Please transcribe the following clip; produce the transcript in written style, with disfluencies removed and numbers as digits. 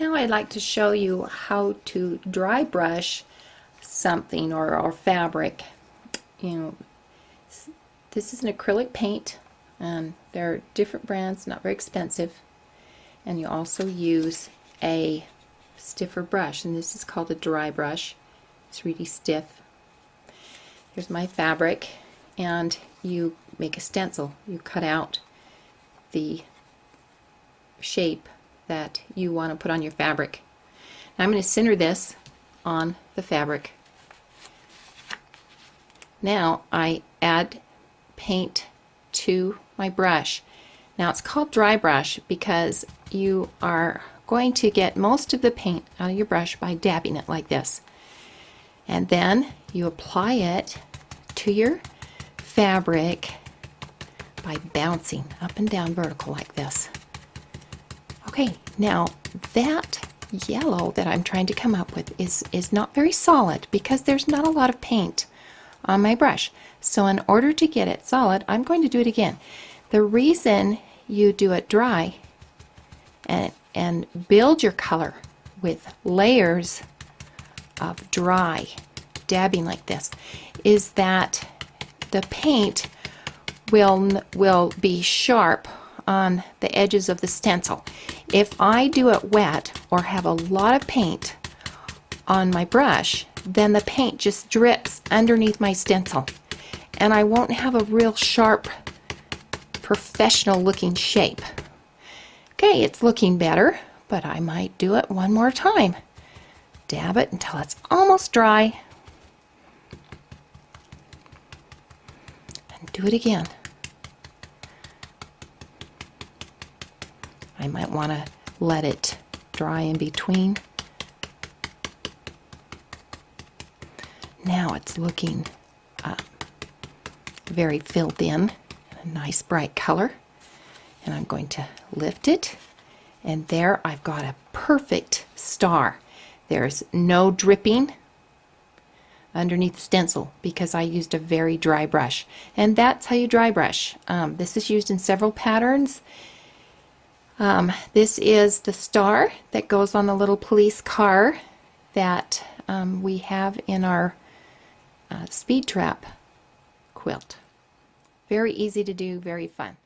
Now I'd like to show you how to dry brush something or fabric. You know, this is an acrylic paint, and there are different brands, not very expensive, and you also use a stiffer brush, and this is called a dry brush. It's really stiff. Here's my fabric, and you make a stencil. You cut out the shape that you want to put on your fabric. Now I'm going to center this on the fabric. Now I add paint to my brush. Now it's called dry brush because you are going to get most of the paint out of your brush by dabbing it like this. And then you apply it to your fabric by bouncing up and down vertical like this. Okay, now that yellow that I'm trying to come up with is not very solid because there's not a lot of paint on my brush. So in order to get it solid, I'm going to do it again. The reason you do it dry and build your color with layers of dry dabbing like this is that the paint will be sharp on the edges of the stencil. If I do it wet or have a lot of paint on my brush, then the paint just drips underneath my stencil and I won't have a real sharp, professional looking shape. Okay, it's looking better, but I might do it one more time. Dab it until it's almost dry and do it again. I might want to let it dry in between. Now it's looking very filled in, a nice bright color. And I'm going to lift it, and there I've got a perfect star. There's no dripping underneath the stencil because I used a very dry brush. And that's how you dry brush. This is used in several patterns. This is the star that goes on the little police car that we have in our speed trap quilt. Very easy to do, very fun.